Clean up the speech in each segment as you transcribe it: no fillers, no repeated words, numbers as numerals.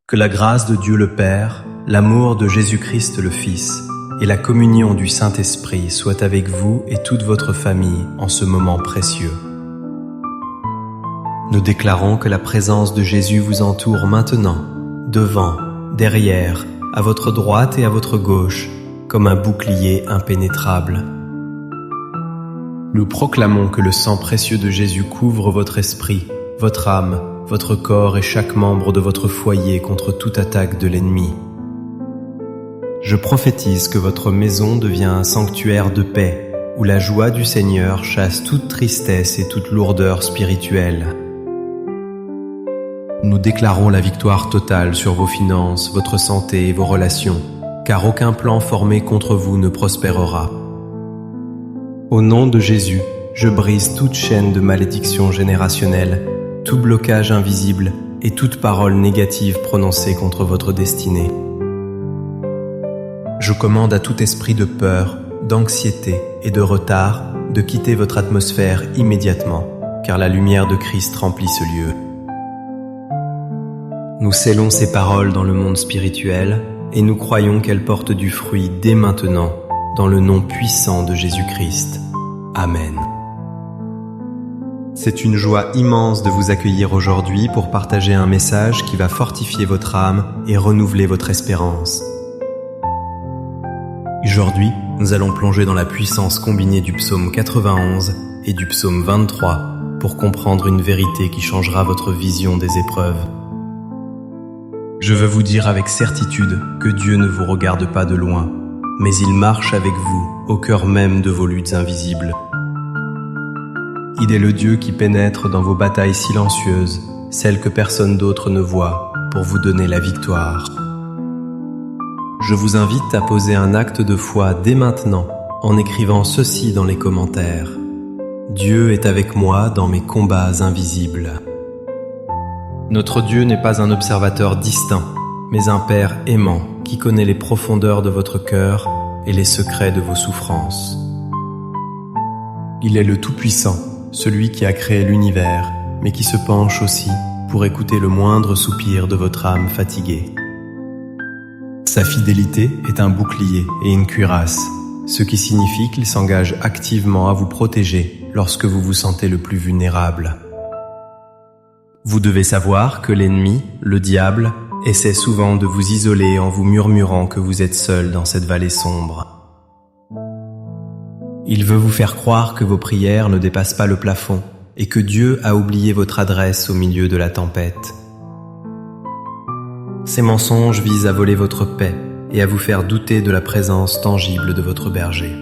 Que la grâce de Dieu le Père, l'amour de Jésus-Christ le Fils et la communion du Saint-Esprit soient avec vous et toute votre famille en ce moment précieux. Nous déclarons que la présence de Jésus vous entoure maintenant, devant, derrière, à votre droite et à votre gauche, comme un bouclier impénétrable. Nous proclamons que le sang précieux de Jésus couvre votre esprit, votre âme, votre corps et chaque membre de votre foyer contre toute attaque de l'ennemi. Je prophétise que votre maison devient un sanctuaire de paix, où la joie du Seigneur chasse toute tristesse et toute lourdeur spirituelle. Nous déclarons la victoire totale sur vos finances, votre santé et vos relations, car aucun plan formé contre vous ne prospérera. Au nom de Jésus, je brise toute chaîne de malédiction générationnelle, tout blocage invisible et toute parole négative prononcée contre votre destinée. Je commande à tout esprit de peur, d'anxiété et de retard de quitter votre atmosphère immédiatement, car la lumière de Christ remplit ce lieu. Nous scellons ces paroles dans le monde spirituel et nous croyons qu'elles portent du fruit dès maintenant, dans le nom puissant de Jésus-Christ. Amen. C'est une joie immense de vous accueillir aujourd'hui pour partager un message qui va fortifier votre âme et renouveler votre espérance. Aujourd'hui, nous allons plonger dans la puissance combinée du psaume 91 et du psaume 23 pour comprendre une vérité qui changera votre vision des épreuves. Je veux vous dire avec certitude que Dieu ne vous regarde pas de loin, mais il marche avec vous au cœur même de vos luttes invisibles. Il est le Dieu qui pénètre dans vos batailles silencieuses, celles que personne d'autre ne voit, pour vous donner la victoire. Je vous invite à poser un acte de foi dès maintenant, en écrivant ceci dans les commentaires. Dieu est avec moi dans mes combats invisibles. Notre Dieu n'est pas un observateur distant, mais un Père aimant qui connaît les profondeurs de votre cœur et les secrets de vos souffrances. Il est le Tout-Puissant, celui qui a créé l'univers, mais qui se penche aussi pour écouter le moindre soupir de votre âme fatiguée. Sa fidélité est un bouclier et une cuirasse, ce qui signifie qu'il s'engage activement à vous protéger lorsque vous vous sentez le plus vulnérable. Vous devez savoir que l'ennemi, le diable, essaie souvent de vous isoler en vous murmurant que vous êtes seul dans cette vallée sombre. Il veut vous faire croire que vos prières ne dépassent pas le plafond et que Dieu a oublié votre adresse au milieu de la tempête. Ces mensonges visent à voler votre paix et à vous faire douter de la présence tangible de votre berger.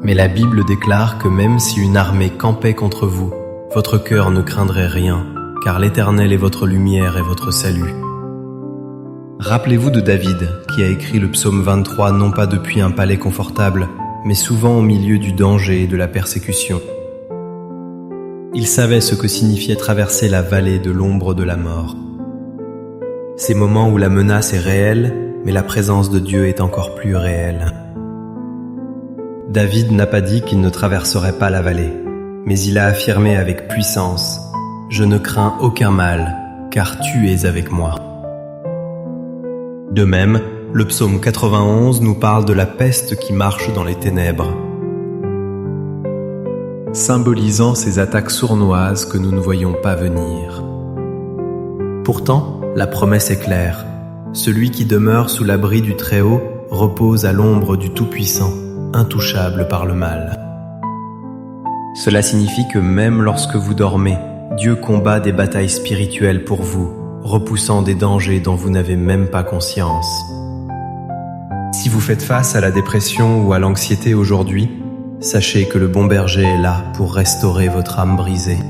Mais la Bible déclare que même si une armée campait contre vous, votre cœur ne craindrait rien, car l'Éternel est votre lumière et votre salut. Rappelez-vous de David, qui a écrit le psaume 23 non pas depuis un palais confortable, mais souvent au milieu du danger et de la persécution. Il savait ce que signifiait traverser la vallée de l'ombre de la mort. Ces moments où la menace est réelle, mais la présence de Dieu est encore plus réelle. David n'a pas dit qu'il ne traverserait pas la vallée, mais il a affirmé avec puissance « Je ne crains aucun mal, car tu es avec moi ». De même, le psaume 91 nous parle de la peste qui marche dans les ténèbres, symbolisant ces attaques sournoises que nous ne voyons pas venir. Pourtant, la promesse est claire. Celui qui demeure sous l'abri du Très-Haut repose à l'ombre du Tout-Puissant, intouchable par le mal. Cela signifie que même lorsque vous dormez, Dieu combat des batailles spirituelles pour vous, repoussant des dangers dont vous n'avez même pas conscience. Si vous faites face à la dépression ou à l'anxiété aujourd'hui, sachez que le bon berger est là pour restaurer votre âme brisée.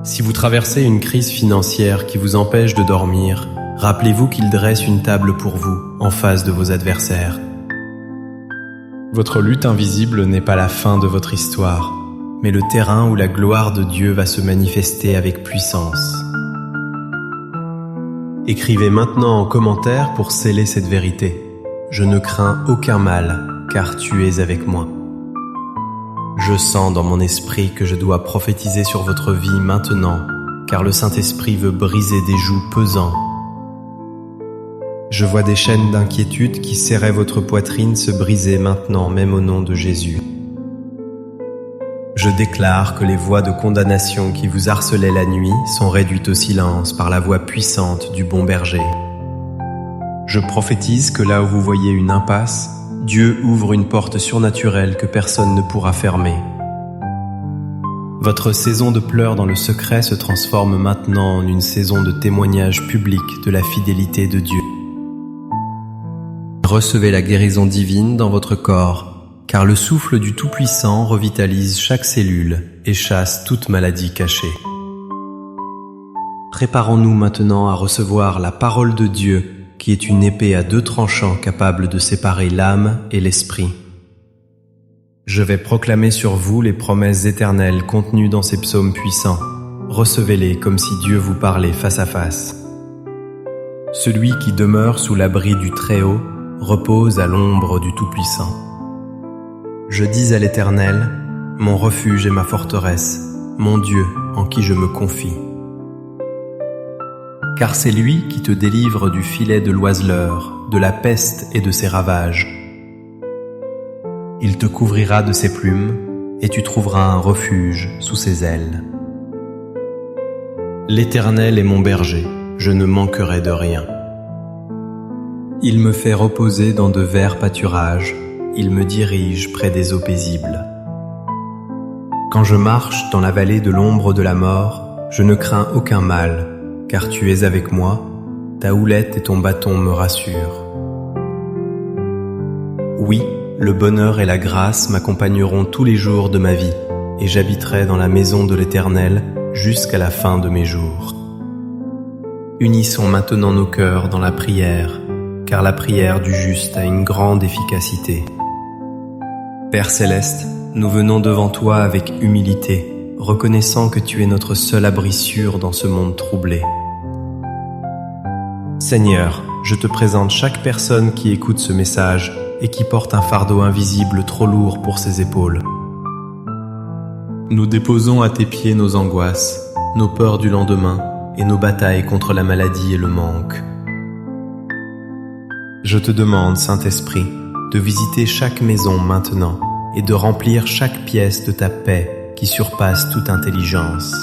Si vous traversez une crise financière qui vous empêche de dormir, rappelez-vous qu'il dresse une table pour vous, en face de vos adversaires. Votre lutte invisible n'est pas la fin de votre histoire, mais le terrain où la gloire de Dieu va se manifester avec puissance. Écrivez maintenant en commentaire pour sceller cette vérité. Je ne crains aucun mal, car tu es avec moi. Je sens dans mon esprit que je dois prophétiser sur votre vie maintenant, car le Saint-Esprit veut briser des jougs pesants. Je vois des chaînes d'inquiétude qui serraient votre poitrine se briser maintenant, même au nom de Jésus. Je déclare que les voix de condamnation qui vous harcelaient la nuit sont réduites au silence par la voix puissante du bon berger. Je prophétise que là où vous voyez une impasse, Dieu ouvre une porte surnaturelle que personne ne pourra fermer. Votre saison de pleurs dans le secret se transforme maintenant en une saison de témoignage public de la fidélité de Dieu. Recevez la guérison divine dans votre corps, car le souffle du Tout-Puissant revitalise chaque cellule et chasse toute maladie cachée. Préparons-nous maintenant à recevoir la parole de Dieu, qui est une épée à 2 tranchants capable de séparer l'âme et l'esprit. Je vais proclamer sur vous les promesses éternelles contenues dans ces psaumes puissants. Recevez-les comme si Dieu vous parlait face à face. Celui qui demeure sous l'abri du Très-Haut repose à l'ombre du Tout-Puissant. Je dis à l'Éternel, mon refuge et ma forteresse, mon Dieu en qui je me confie. Car c'est lui qui te délivre du filet de l'oiseleur, de la peste et de ses ravages. Il te couvrira de ses plumes, et tu trouveras un refuge sous ses ailes. L'Éternel est mon berger, je ne manquerai de rien. Il me fait reposer dans de verts pâturages, il me dirige près des eaux paisibles. Quand je marche dans la vallée de l'ombre de la mort, je ne crains aucun mal, car tu es avec moi, ta houlette et ton bâton me rassurent. Oui, le bonheur et la grâce m'accompagneront tous les jours de ma vie, et j'habiterai dans la maison de l'Éternel jusqu'à la fin de mes jours. Unissons maintenant nos cœurs dans la prière, car la prière du juste a une grande efficacité. Père céleste, nous venons devant toi avec humilité, reconnaissant que tu es notre seul abri sûr dans ce monde troublé. Seigneur, je te présente chaque personne qui écoute ce message et qui porte un fardeau invisible trop lourd pour ses épaules. Nous déposons à tes pieds nos angoisses, nos peurs du lendemain et nos batailles contre la maladie et le manque. Je te demande, Saint-Esprit, de visiter chaque maison maintenant et de remplir chaque pièce de ta paix qui surpasse toute intelligence.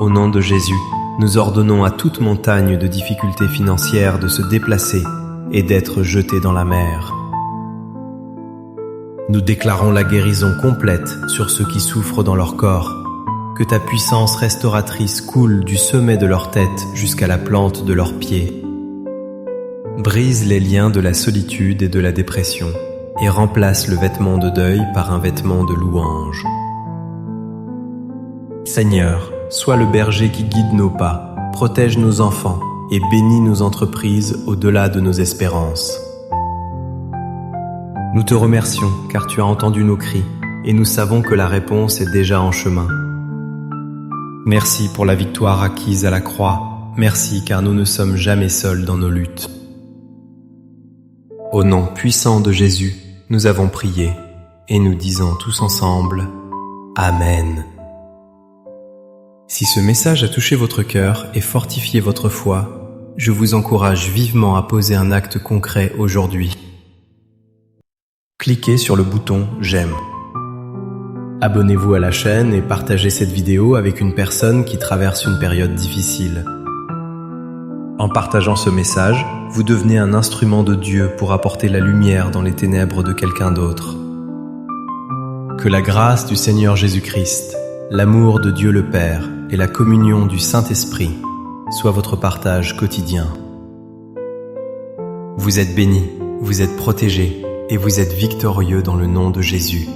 Au nom de Jésus, nous ordonnons à toute montagne de difficultés financières de se déplacer et d'être jetée dans la mer. Nous déclarons la guérison complète sur ceux qui souffrent dans leur corps, que ta puissance restauratrice coule du sommet de leur tête jusqu'à la plante de leurs pieds. Brise les liens de la solitude et de la dépression et remplace le vêtement de deuil par un vêtement de louange. Seigneur, sois le berger qui guide nos pas, protège nos enfants et bénis nos entreprises au-delà de nos espérances. Nous te remercions car tu as entendu nos cris et nous savons que la réponse est déjà en chemin. Merci pour la victoire acquise à la croix. Merci car nous ne sommes jamais seuls dans nos luttes. Au nom puissant de Jésus, nous avons prié et nous disons tous ensemble Amen. Si ce message a touché votre cœur et fortifié votre foi, je vous encourage vivement à poser un acte concret aujourd'hui. Cliquez sur le bouton « J'aime ». Abonnez-vous à la chaîne et partagez cette vidéo avec une personne qui traverse une période difficile. En partageant ce message, vous devenez un instrument de Dieu pour apporter la lumière dans les ténèbres de quelqu'un d'autre. Que la grâce du Seigneur Jésus-Christ, l'amour de Dieu le Père et la communion du Saint-Esprit soient votre partage quotidien. Vous êtes bénis, vous êtes protégés et vous êtes victorieux dans le nom de Jésus.